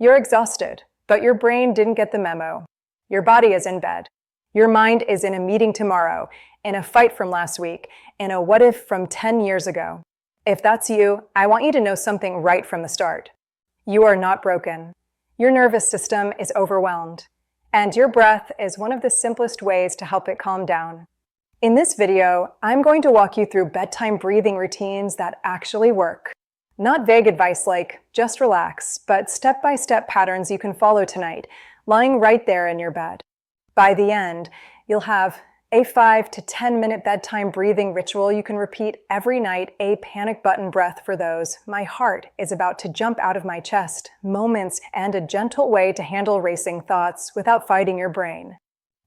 You're exhausted, but your brain didn't get the memo. Your body is in bed. Your mind is in a meeting tomorrow, in a fight from last week, in a what if from 10 years ago. If that's you, I want you to know something right from the start. You are not broken. Your nervous system is overwhelmed, and your breath is one of the simplest ways to help it calm down. In this video, I'm going to walk you through bedtime breathing routines that actually work. Not vague advice like, just relax, but step-by-step patterns you can follow tonight, lying right there in your bed. By the end, you'll have a 5 to 10 minute bedtime breathing ritual you can repeat every night, a panic button breath for those "my heart is about to jump out of my chest" moments, and a gentle way to handle racing thoughts without fighting your brain.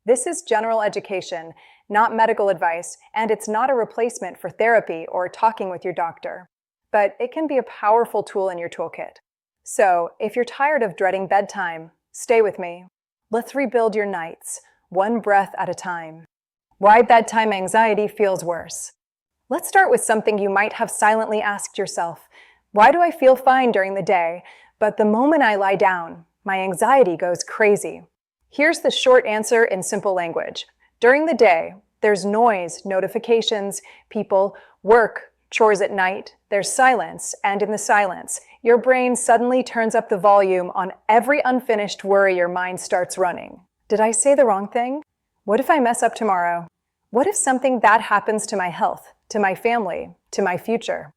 This is general education, not medical advice, and it's not a replacement for therapy or talking with your doctor. But it can be a powerful tool in your toolkit. So, if you're tired of dreading bedtime, stay with me. Let's rebuild your nights, one breath at a time. Why bedtime anxiety feels worse. Let's start with something you might have silently asked yourself. Why do I feel fine during the day, but the moment I lie down, my anxiety goes crazy? Here's the short answer in simple language. During the day, there's noise, notifications, people, work, chores at night, there's silence, and in the silence, your brain suddenly turns up the volume on every unfinished worry your mind starts running. Did I say the wrong thing? What if I mess up tomorrow? What if something bad happens to my health, to my family, to my future?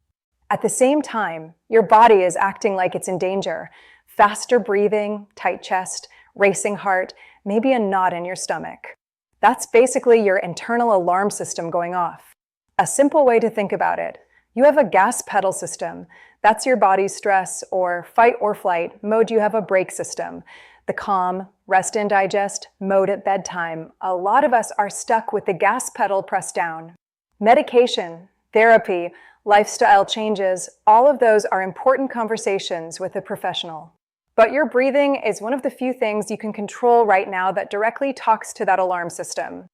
At the same time, your body is acting like it's in danger. Faster breathing, tight chest, racing heart, maybe a knot in your stomach. That's basically your internal alarm system going off. A simple way to think about it: you have a gas pedal system. That's your body's stress or fight or flight mode. You have a brake system. The calm, rest and digest mode at bedtime. A lot of us are stuck with the gas pedal pressed down. Medication, therapy, lifestyle changes, all of those are important conversations with a professional. But your breathing is one of the few things you can control right now that directly talks to that alarm system.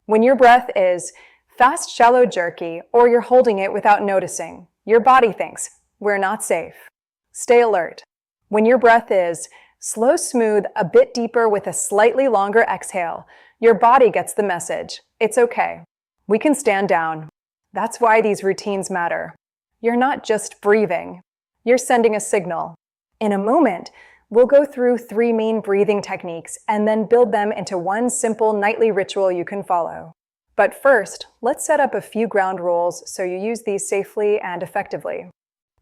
When your breath is fast, shallow, jerky, or you're holding it without noticing, your body thinks, we're not safe. Stay alert. When your breath is slow, smooth, a bit deeper with a slightly longer exhale, your body gets the message. It's okay. We can stand down. That's why these routines matter. You're not just breathing. You're sending a signal. In a moment, we'll go through 3 main breathing techniques and then build them into one simple nightly ritual you can follow. But first, let's set up a few ground rules so you use these safely and effectively.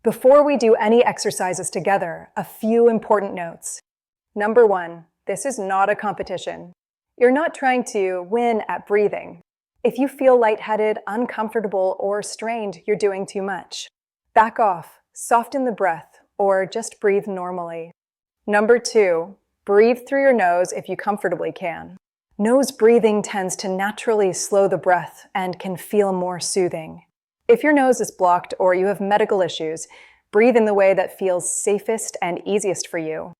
Before we do any exercises together, a few important notes. Number 1, this is not a competition. You're not trying to win at breathing. If you feel lightheaded, uncomfortable, or strained, you're doing too much. Back off, soften the breath, or just breathe normally. Number 2, breathe through your nose if you comfortably can. Nose breathing tends to naturally slow the breath and can feel more soothing. If your nose is blocked or you have medical issues, breathe in the way that feels safest and easiest for you.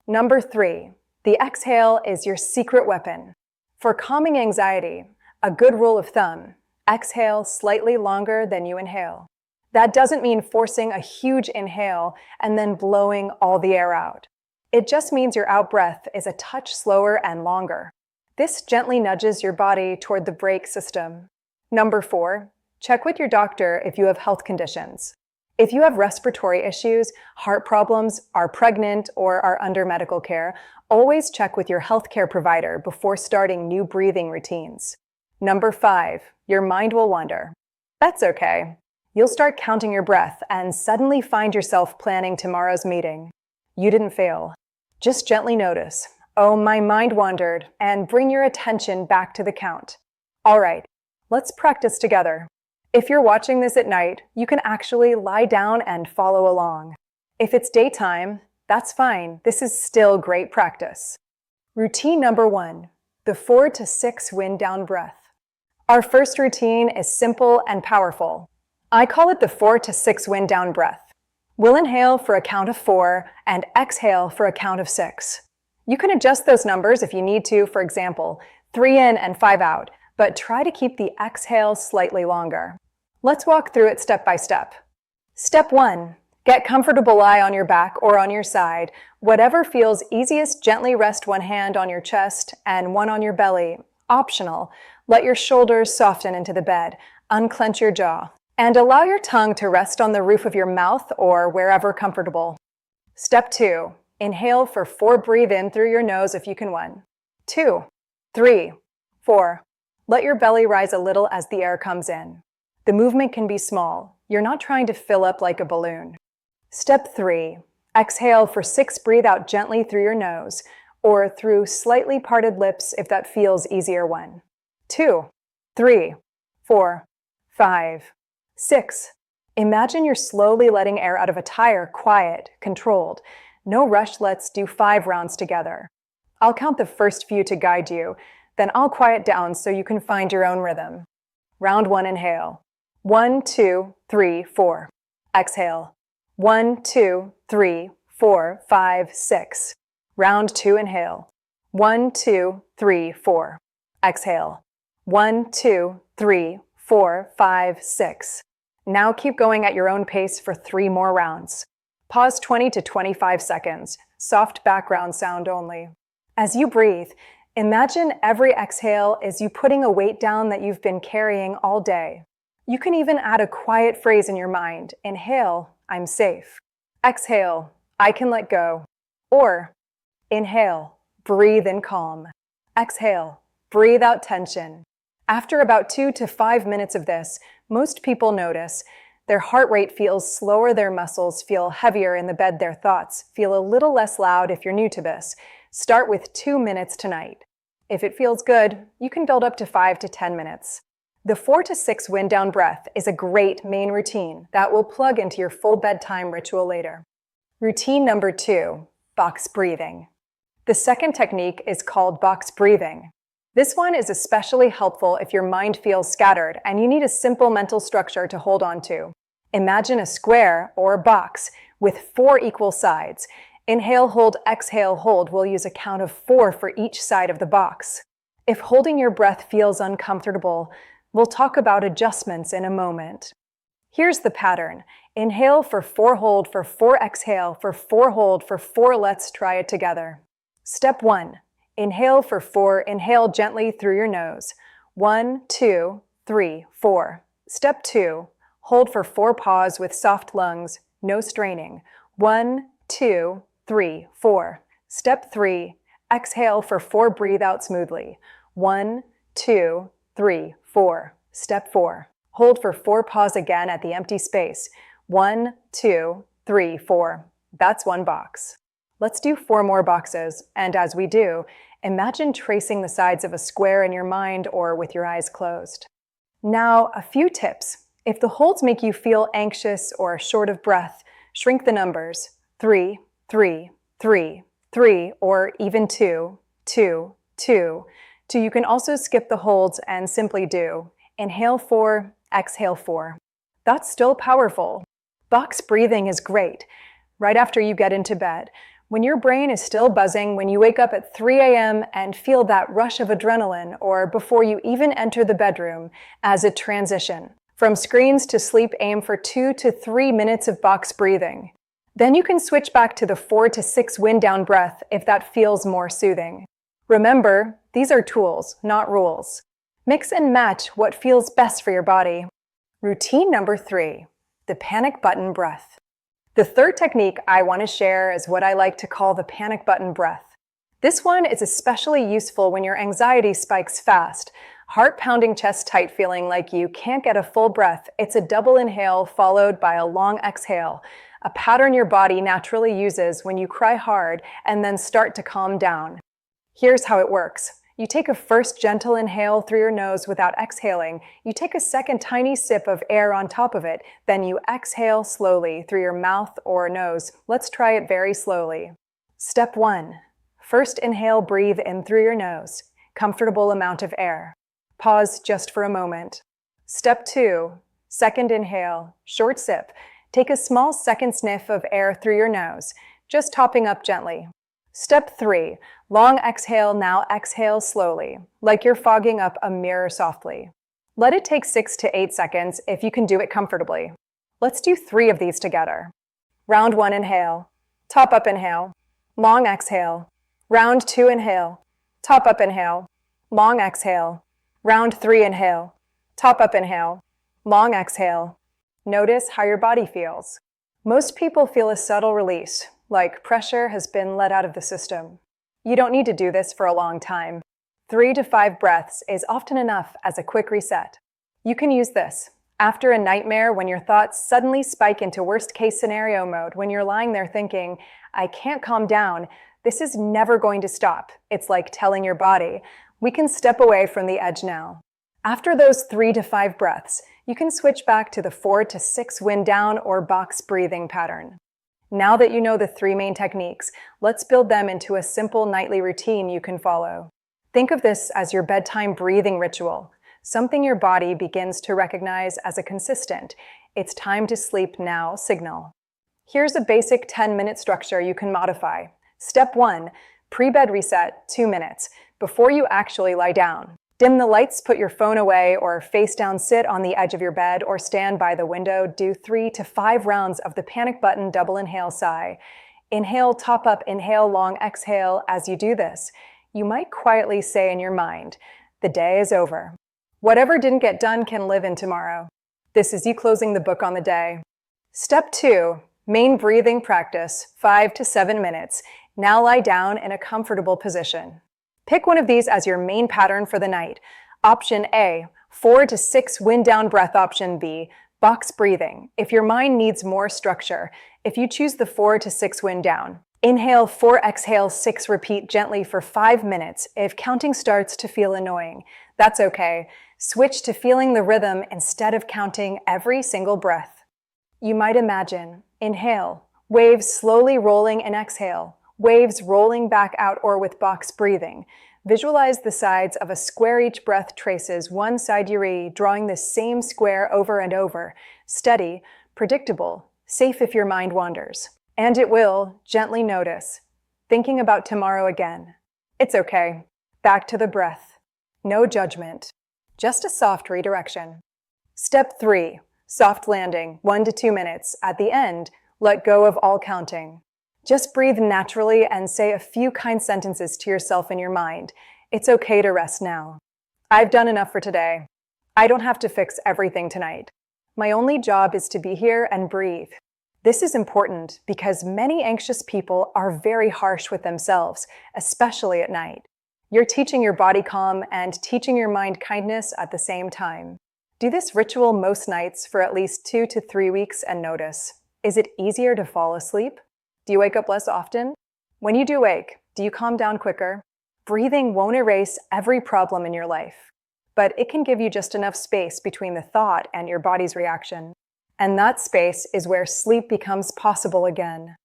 Number 3, the exhale is your secret weapon. For calming anxiety, a good rule of thumb: exhale slightly longer than you inhale. That doesn't mean forcing a huge inhale and then blowing all the air out. It just means your out breath is a touch slower and longer. This gently nudges your body toward the brake system. Number 4, check with your doctor if you have health conditions. If you have respiratory issues, heart problems, are pregnant, or are under medical care, always check with your healthcare provider before starting new breathing routines. Number 5, your mind will wander. That's okay. You'll start counting your breath and suddenly find yourself planning tomorrow's meeting. You didn't fail. Just gently notice, "Oh, my mind wandered," and bring your attention back to the count. All right, let's practice together. If you're watching this at night, you can actually lie down and follow along. If it's daytime, that's fine. This is still great practice. Routine number 1, the 4 to 6 wind down breath. Our first routine is simple and powerful. I call it the 4 to 6 wind down breath. We'll inhale for a count of 4 and exhale for a count of 6. You can adjust those numbers if you need to, for example, 3 in and 5 out, but try to keep the exhale slightly longer. Let's walk through it step by step. Step 1, Get comfortable, lie on your back or on your side. Whatever feels easiest, gently rest one hand on your chest and one on your belly. Optional. Let your shoulders soften into the bed. Unclench your jaw. And allow your tongue to rest on the roof of your mouth or wherever comfortable. Step 2. Inhale for 4. Breathe in through your nose if you can. 1, 2, 3, 4. Let your belly rise a little as the air comes in. The movement can be small. You're not trying to fill up like a balloon. Step 3. Exhale for 6. Breathe out gently through your nose or through slightly parted lips if that feels easier. 1, 2, 3, 4, 5, 6. Imagine you're slowly letting air out of a tire, quiet, controlled. No rush, let's do 5 rounds together. I'll count the first few to guide you, then I'll quiet down so you can find your own rhythm. Round 1, inhale. 1, 2, 3, 4. Exhale. 1, 2, 3, 4, 5, 6. Round 2, inhale. 1, 2, 3, 4. Exhale. 1, 2, 3, 4, 5, 6. Now keep going at your own pace for 3 more rounds. Pause 20 to 25 seconds. Soft background sound only. As you breathe, imagine every exhale is you putting a weight down that you've been carrying all day. You can even add a quiet phrase in your mind. Inhale, I'm safe. Exhale, I can let go. Or inhale, breathe in calm. Exhale, breathe out tension. After about 2 to 5 minutes of this, most people notice their heart rate feels slower, their muscles feel heavier in the bed, their thoughts feel a little less loud. If you're new to this, start with 2 minutes tonight. If it feels good, you can build up to 5 to 10 minutes. The 4 to 6 wind down breath is a great main routine that will plug into your full bedtime ritual later. Routine number 2, box breathing. The second technique is called box breathing. This one is especially helpful if your mind feels scattered and you need a simple mental structure to hold on to. Imagine a square or box with 4 equal sides. Inhale, hold, exhale, hold. We'll use a count of 4 for each side of the box. If holding your breath feels uncomfortable, we'll talk about adjustments in a moment. Here's the pattern. Inhale for 4, hold for 4, exhale for 4, hold for 4. Let's try it together. Step 1. Inhale for 4. Inhale gently through your nose. 1, 2, 3, 4. Step 2. Hold for 4. Pause with soft lungs, no straining. 1, 2, 3, 4. Step 3. Exhale for 4. Breathe out smoothly. 1, 2, 3, 4. Step 4. Hold for 4. Pause again at the empty space. 1, 2, 3, 4. That's 1 box. Let's do 4 more boxes, and as we do, imagine tracing the sides of a square in your mind or with your eyes closed. Now, a few tips. If the holds make you feel anxious or short of breath, shrink the numbers 3, 3, 3, 3, or even 2, 2, 2. You can also skip the holds and simply do inhale 4, exhale 4. That's still powerful. Box breathing is great right after you get into bed. When your brain is still buzzing, when you wake up at 3 a.m. and feel that rush of adrenaline, or before you even enter the bedroom as a transition. From screens to sleep, aim for 2 to 3 minutes of box breathing. Then you can switch back to the 4 to 6 wind down breath if that feels more soothing. Remember, these are tools, not rules. Mix and match what feels best for your body. Routine number 3, the panic button breath. The third technique I want to share is what I like to call the panic button breath. This one is especially useful when your anxiety spikes fast, heart-pounding, chest tight, feeling like you can't get a full breath. It's a double inhale followed by a long exhale, a pattern your body naturally uses when you cry hard and then start to calm down. Here's how it works. You take a first gentle inhale through your nose without exhaling. You take a second tiny sip of air on top of it. Then you exhale slowly through your mouth or nose. Let's try it very slowly. Step 1. First inhale, breathe in through your nose. Comfortable amount of air. Pause just for a moment. Step 2. Second inhale, short sip. Take a small second sniff of air through your nose, just topping up gently. Step 3, long exhale. Now exhale slowly, like you're fogging up a mirror softly. Let it take 6 to 8 seconds if you can do it comfortably. Let's do 3 of these together. Round 1, inhale. Top up, inhale. Long exhale. Round 2, inhale. Top up, inhale. Long exhale. Round 3, inhale. Top up, inhale. Long exhale. Notice how your body feels. Most people feel a subtle release, like pressure has been let out of the system. You don't need to do this for a long time. 3 to 5 breaths is often enough as a quick reset. You can use this after a nightmare, when your thoughts suddenly spike into worst-case scenario mode, when you're lying there thinking, I can't calm down. This is never going to stop. It's like telling your body, we can step away from the edge now. After those 3 to 5 breaths, you can switch back to the 4 to 6 wind down or box breathing pattern. Now that you know the 3 main techniques, let's build them into a simple nightly routine you can follow. Think of this as your bedtime breathing ritual, something your body begins to recognize as a consistent, it's time to sleep now signal. Here's a basic 10-minute structure you can modify. Step 1, pre-bed reset, 2 minutes, before you actually lie down. Dim the lights, put your phone away, or face down sit on the edge of your bed, or stand by the window. Do 3 to 5 rounds of the panic button double inhale sigh. Inhale, top up, inhale, long exhale. As you do this, you might quietly say in your mind, the day is over. Whatever didn't get done can live in tomorrow. This is you closing the book on the day. Step 2, main breathing practice, 5 to 7 minutes. Now lie down in a comfortable position. Pick one of these as your main pattern for the night. Option A, 4 to 6 wind down breath. Option B, box breathing. If your mind needs more structure, if you choose the 4 to 6 wind down, inhale 4, exhale 6, repeat gently for 5 minutes. If counting starts to feel annoying, that's okay. Switch to feeling the rhythm instead of counting every single breath. You might imagine, inhale, waves slowly rolling, and exhale, waves rolling back out, or with box breathing. Visualize the sides of a square. Each breath traces one side, drawing the same square over and over. Steady, predictable, safe if your mind wanders. And it will. Gently notice. Thinking about tomorrow again. It's okay. Back to the breath. No judgment. Just a soft redirection. Step 3, soft landing, 1 to 2 minutes. At the end, let go of all counting. Just breathe naturally and say a few kind sentences to yourself in your mind. It's okay to rest now. I've done enough for today. I don't have to fix everything tonight. My only job is to be here and breathe. This is important because many anxious people are very harsh with themselves, especially at night. You're teaching your body calm and teaching your mind kindness at the same time. Do this ritual most nights for at least 2 to 3 weeks and notice. Is it easier to fall asleep? Do you wake up less often? When you do wake, do you calm down quicker? Breathing won't erase every problem in your life, but it can give you just enough space between the thought and your body's reaction. And that space is where sleep becomes possible again.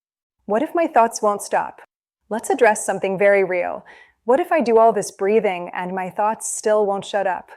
What if my thoughts won't stop? Let's address something very real. What if I do all this breathing and my thoughts still won't shut up?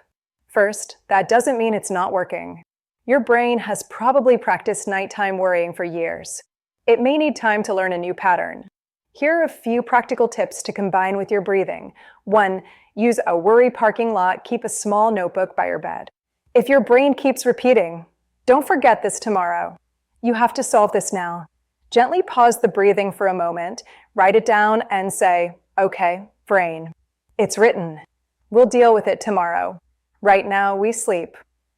First, that doesn't mean it's not working. Your brain has probably practiced nighttime worrying for years. It may need time to learn a new pattern. Here are a few practical tips to combine with your breathing. 1. Use a worry parking lot. Keep a small notebook by your bed. If your brain keeps repeating, don't forget this tomorrow. You have to solve this now. Gently pause the breathing for a moment, write it down, and say, okay, brain, it's written. We'll deal with it tomorrow. Right now, we sleep.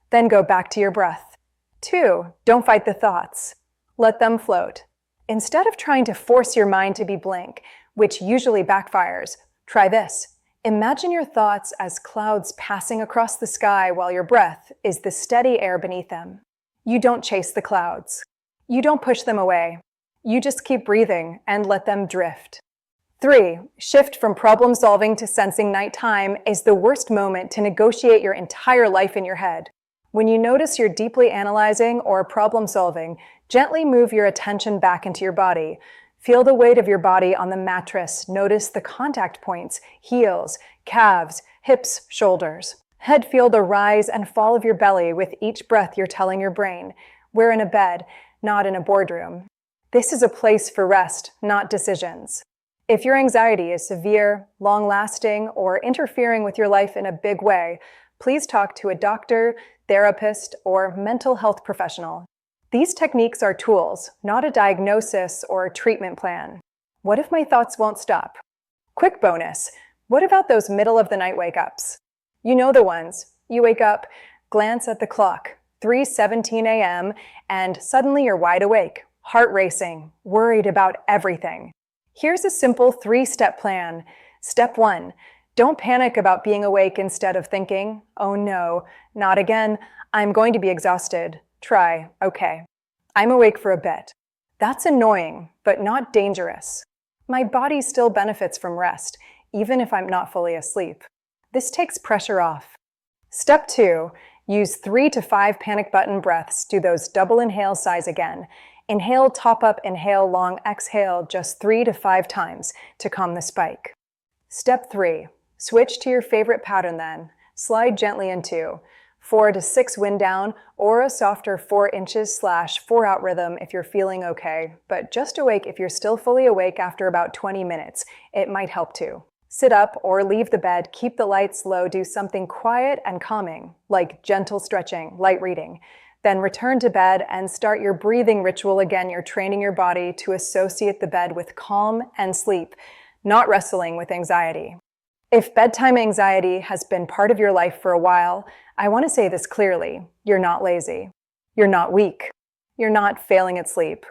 Then go back to your breath. 2. Don't fight the thoughts. Let them float. Instead of trying to force your mind to be blank, which usually backfires, try this. Imagine your thoughts as clouds passing across the sky while your breath is the steady air beneath them. You don't chase the clouds. You don't push them away. You just keep breathing and let them drift. 3. Shift from problem solving to sensing. Nighttime is the worst moment to negotiate your entire life in your head. When you notice you're deeply analyzing or problem solving, gently move your attention back into your body. Feel the weight of your body on the mattress. Notice the contact points, heels, calves, hips, shoulders. Head, feel the rise and fall of your belly. With each breath, you're telling your brain, we're in a bed, not in a boardroom. This is a place for rest, not decisions. If your anxiety is severe, long-lasting, or interfering with your life in a big way, please talk to a doctor, therapist, or mental health professional. These techniques are tools, not a diagnosis or a treatment plan. What if my thoughts won't stop? Quick bonus, what about those middle of the night wake-ups? You know the ones. You wake up, glance at the clock, 3:17 a.m., and suddenly you're wide awake, heart racing, worried about everything. Here's a simple 3-step plan. Step 1, don't panic about being awake instead of thinking, oh no, not again, I'm going to be exhausted. Try, okay, I'm awake for a bit. That's annoying, but not dangerous. My body still benefits from rest, even if I'm not fully asleep. This takes pressure off. Step 2, use 3 to 5 panic button breaths. Do those double inhale size again. Inhale, top up, inhale, long, exhale just 3 to 5 times to calm the spike. Step 3, switch to your favorite pattern then. Slide gently into 4 to 6 wind down or a softer 4 inches / 4 out rhythm if you're feeling okay, but just awake if you're still fully awake after about 20 minutes. It might help too. Sit up or leave the bed, keep the lights low, do something quiet and calming, like gentle stretching, light reading. Then return to bed and start your breathing ritual again. You're training your body to associate the bed with calm and sleep, not wrestling with anxiety. If bedtime anxiety has been part of your life for a while, I want to say this clearly. You're not lazy. You're not weak. You're not failing at sleep.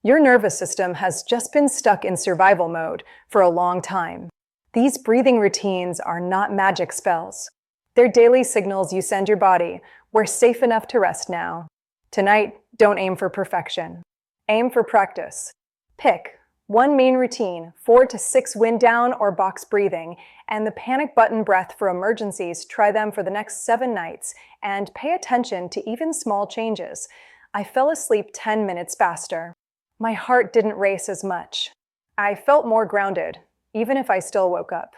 Your nervous system has just been stuck in survival mode for a long time. These breathing routines are not magic spells. They're daily signals you send your body. We're safe enough to rest now. Tonight, don't aim for perfection. Aim for practice. Pick one main routine, 4 to 6 wind down or box breathing, and the panic button breath for emergencies. Try them for the next 7 nights, and pay attention to even small changes. I fell asleep 10 minutes faster. My heart didn't race as much. I felt more grounded, even if I still woke up.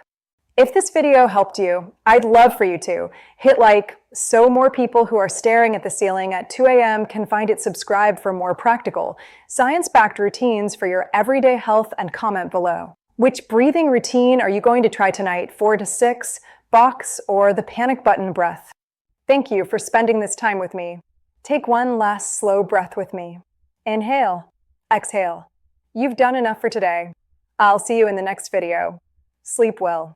If this video helped you, I'd love for you to hit like so more people who are staring at the ceiling at 2 a.m. can find it. Subscribe for more practical, science-backed routines for your everyday health, and comment below. Which breathing routine are you going to try tonight? 4 to 6, box, or the panic button breath? Thank you for spending this time with me. Take one last slow breath with me. Inhale, exhale. You've done enough for today. I'll see you in the next video. Sleep well.